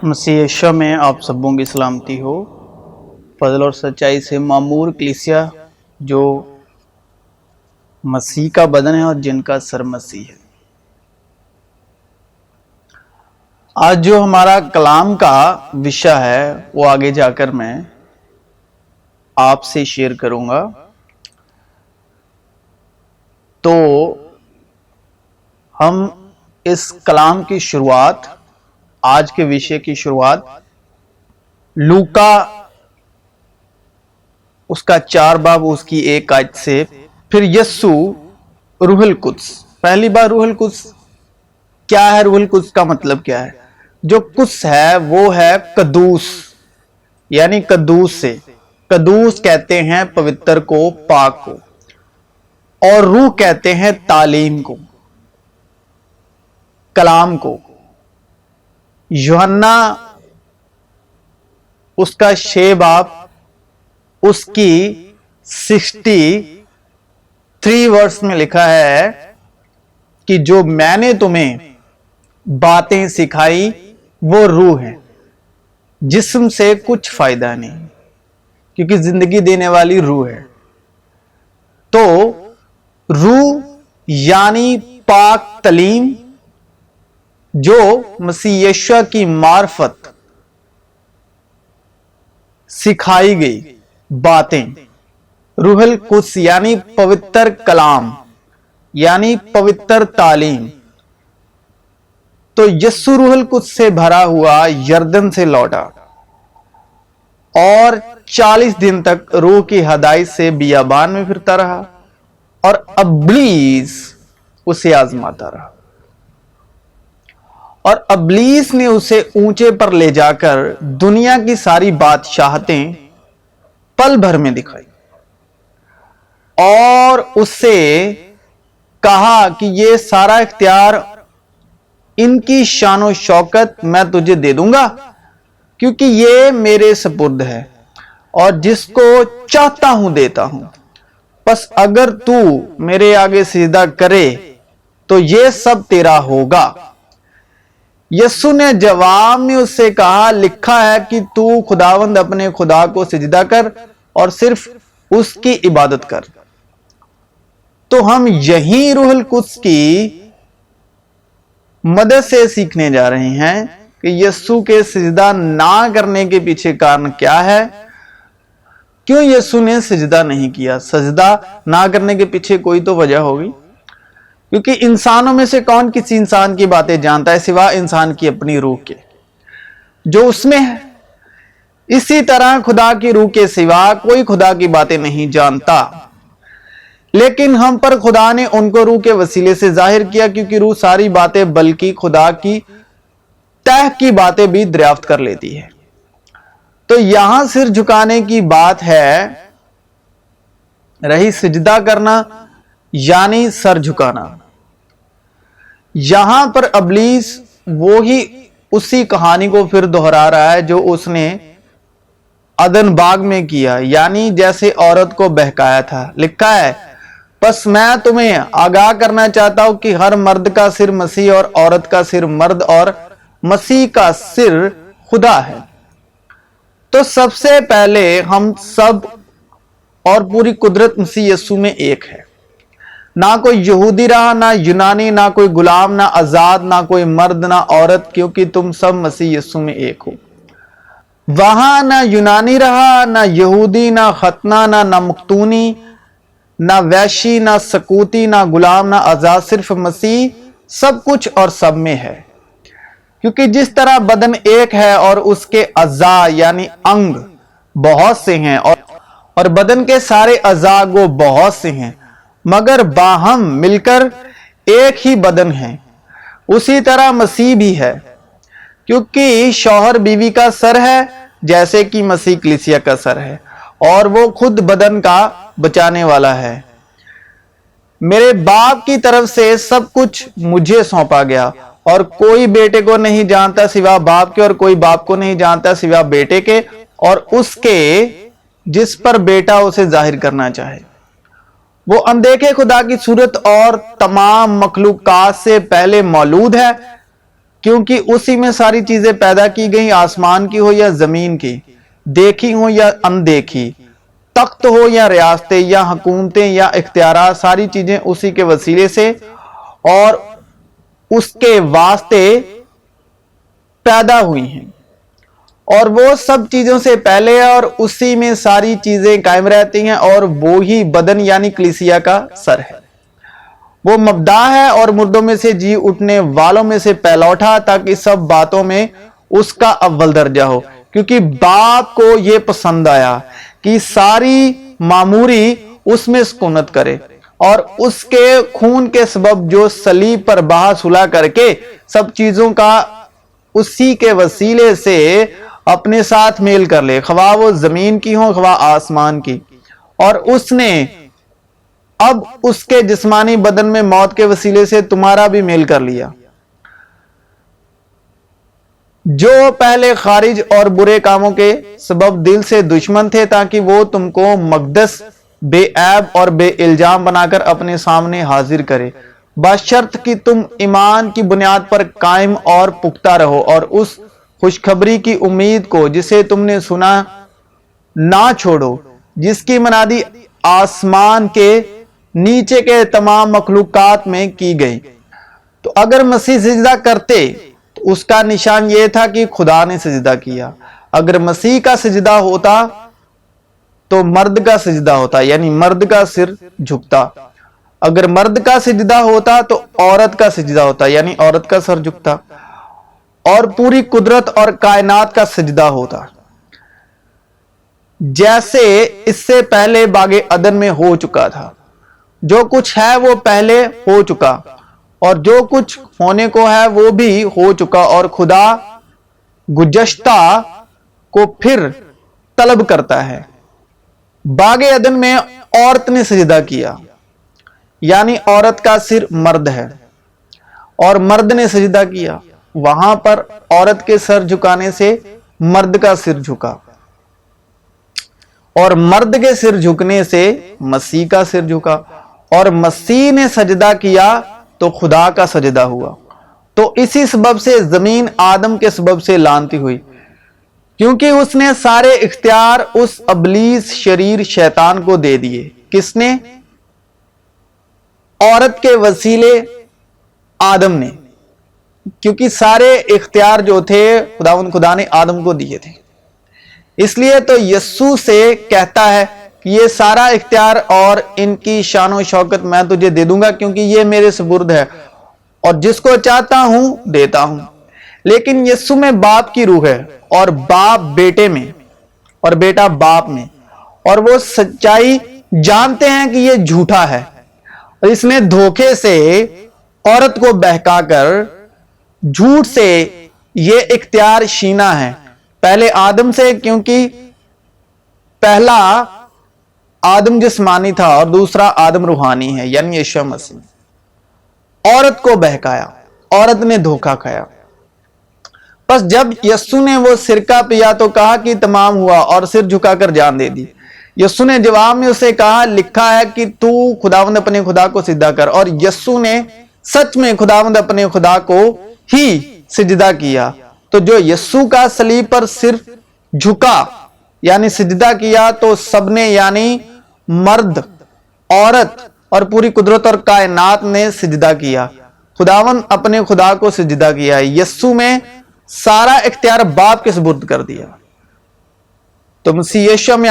मसीह यीशु में आप सबों की सलामती हो। फजल और सच्चाई से मामूर कलीसिया जो मसीह का बदन है और जिनका सर मसीह है। आज जो हमारा कलाम का विषय है वो आगे जाकर मैं आपसे शेयर करूंगा। तो हम इस कलाम की शुरुआत, आज के विषय की शुरुआत लूका उसका 4 बाब उसकी 1 आयत से, फिर यस्सु रूहुल कुद्स। पहली बार रूहुल कुद्स क्या है? रूहुल कुद्स का मतलब क्या है? जो कुद्स है वो है कदूस, यानी कदूस से। कदूस कहते हैं पवित्र को, पाक को, और रूह कहते हैं तालीम को, कलाम को। यूहन्ना उसका 6 बाब उसकी 63 वर्ष में लिखा है कि जो मैंने तुम्हें बातें सिखाई वो रूह है, जिस्म से कुछ फायदा नहीं, क्योंकि जिंदगी देने वाली रूह है। तो रूह यानी पाक तलीम, जो मसीह यीशु की मार्फत सिखाई गई बातें। रूहुल कुद्स यानी पवित्र कलाम, यानी पवित्र तालीम। तो यस्सु रूहुल कुद्स से भरा हुआ यरदन से लौटा और 40 दिन तक रूह की हदायत से बियाबान में फिरता रहा और अब्लीस उसे आजमाता रहा। और अब्लीस ने उसे ऊंचे पर ले जाकर दुनिया की सारी बादशाहतें पल भर में दिखाई और उससे कहा कि ये सारा इख्तियार, इनकी शान शौकत मैं तुझे दे दूंगा, क्योंकि ये मेरे सपुर्द है और जिसको चाहता हूं देता हूं। बस अगर तू मेरे आगे सिजदा करे तो ये सब तेरा होगा। यस्सु ने जवाब में उससे कहा, लिखा है कि तू खुदावंद अपने खुदा को सिजदा कर और सिर्फ उसकी इबादत कर। तो हम यही रूहुल कुद्स की मदद से सीखने जा रहे हैं कि यस्सु के सिजदा ना करने के पीछे कारण क्या है, क्यों यस्सु ने सिजदा नहीं किया। सजदा ना करने के पीछे कोई तो वजह होगी, क्योंकि इंसानों में से कौन किसी इंसान की बातें जानता है सिवा इंसान की अपनी रूह के, जो उसमें है। इसी तरह खुदा की रूह के सिवा कोई खुदा की बातें नहीं जानता, लेकिन हम पर खुदा ने उनको रूह के वसीले से जाहिर किया, क्योंकि रूह सारी बातें बल्कि खुदा की तह की बातें भी दरियाफ्त कर लेती है। तो यहां सिर झुकाने की बात है, रही सिजदा करना यानी सर झुकाना। यहां पर अब्लीस वो ही उसी कहानी को फिर दोहरा रहा है जो उसने अदन बाग में किया, यानी जैसे औरत को बहकाया था। लिखा है, बस मैं तुम्हें आगाह करना चाहता हूं कि हर मर्द का सिर मसीह और औरत का सिर मर्द और मसीह का सिर खुदा है। तो सबसे पहले हम सब और पूरी कुदरत मसीह यीशु में एक है। ना कोई यहूदी रहा, ना यूनानी, ना कोई गुलाम, ना आजाद, ना कोई मर्द, ना औरत, क्योंकि तुम सब मसीह यीशु में एक हो। वहां ना यूनानी रहा, ना यहूदी, ना खतना, ना मख्तूनी, ना वैशी, ना सकूती, ना गुलाम, ना आजाद, सिर्फ मसीह सब कुछ और सब में है। क्योंकि जिस तरह बदन एक है और उसके अज़ा यानी अंग बहुत से हैं और बदन के सारे अज़ा वो बहुत से हैं, मगर बाहम मिलकर एक ही बदन है, उसी तरह मसीह भी है। क्योंकि शौहर बीवी का सर है, जैसे कि मसीह कलीसिया का सर है, और वो खुद बदन का बचाने वाला है। मेरे बाप की तरफ से सब कुछ मुझे सौंपा गया, और कोई बेटे को नहीं जानता सिवा बाप के, और कोई बाप को नहीं जानता सिवा बेटे के और उसके जिस पर बेटा उसे जाहिर करना चाहे। वो अनदेखे खुदा की सूरत और तमाम मखलूकात से पहले मौजूद है, क्योंकि उसी में सारी चीजें पैदा की गई, आसमान की हो या जमीन की, देखी हो या अनदेखी, तख्त हो या रियासतें या हुकूमतें या इख्तियारात, सारी चीजें उसी के वसीले से और उसके वास्ते पैदा हुई हैं, और वो सब चीजों से पहले है और उसी में सारी चीजें कायम रहती हैं, और वो ही बदन यानी कलीसिया का सर है। वो मबदा है और मुर्दों में से जी उठने वालों में से पहलौठा, ताकि सब बातों में उसका अव्वल दर्जा हो। क्योंकि बाप को ये पसंद आया कि सारी मामूरी उसमें सुकूनत करे, और उसके खून के सबब जो सलीब पर बहा सुलह करके सब चीजों का उसी के वसीले से अपने साथ मेल कर ले, ख्वाह वो जमीन की हो ख्वाह आसमान की। और उसने अब उसके जिस्मानी बदन में मौत के वसीले से तुम्हारा भी मेल कर लिया, जो पहले खारिज और बुरे कामों के सबब दिल से दुश्मन थे, ताकि वो तुमको मकदस बेऐब और बेइल्जाम बनाकर अपने सामने हाजिर करे, बशर्त कि तुम ईमान की बुनियाद पर कायम और पुख्ता रहो, और उस खुशखबरी की उम्मीद को जिसे तुमने सुना ना छोड़ो, जिसकी मनादी आसमान के नीचे के तमाम मखलूकात में की गई। तो अगर मसीह सजदा करते तो उसका निशान यह था कि खुदा ने सजदा किया। अगर मसीह का सजदा होता तो मर्द का सजदा होता, यानी मर्द का सिर झुकता। अगर मर्द का सजदा होता तो औरत का सजदा होता, यानी औरत का सर झुकता। और पूरी कुदरत और कायनात का सजदा होता, जैसे इससे पहले बागे अदन में हो चुका था। जो कुछ है वो पहले हो चुका, और जो कुछ होने को है वो भी हो चुका, और खुदा गुज़श्ता को फिर तलब करता है। बागे अदन में औरत ने सजदा किया, यानी औरत का सिर मर्द है, और मर्द ने सजदा किया। वहां पर औरत के सर झुकाने से मर्द का सिर झुका, और मर्द के सिर झुकने से मसीह का सिर झुका, और मसीह ने सजदा किया तो खुदा का सजदा हुआ। तो इसी सबब से जमीन आदम के सबब से लानती हुई, क्योंकि उसने सारे इख्तियार उस अबलीस शरीर शैतान को दे दिए। किसने? औरत के वसीले आदम ने, क्योंकि सारे इख्तियार जो थे खुदा ने आदम को दिए थे। इसलिए तो यस्सु से कहता है कि ये सारा इख्तियार और इनकी शान और शौकत मैं तुझे दे दूंगा, क्योंकि ये मेरे सुपुर्द है, और जिसको चाहता हूं देता हूं। लेकिन यस्सु में बाप की रूह है, और बाप बेटे में, और बेटा बाप में, और वो सच्चाई जानते हैं कि ये झूठा है। और इसने धोखे से औरत को बहकाकर झूठ से ये इख्तियार छीना है, पहले आदम से, क्योंकि पहला आदम जिस्मानी था और दूसरा आदम रूहानी है, यानी यीशु मसीह। औरत को बहकाया, औरत ने धोखा खाया। बस जब यस्सु ने वो सिरका पिया तो कहा कि तमाम हुआ, और सिर झुकाकर जान दे दी। यस्सु ने जवाब में उसे कहा, लिखा है कि तू खुदावंद अपने खुदा को सिजदा कर। और यस्सु ने सच में खुदावंद अपने खुदा को ही सिजदा किया। तो जो यस्सु का सलीब पर सिर झुका यानी सिजदा किया, तो सबने यानी मर्द, औरत और पूरी कुदरत और कायनात ने सिजदा किया। खुदावन अपने खुदा को सिजदा किया। यस्सु में सारा इख्तियार बाप के सुपुर्द कर दिया। तो मसीह यीशु में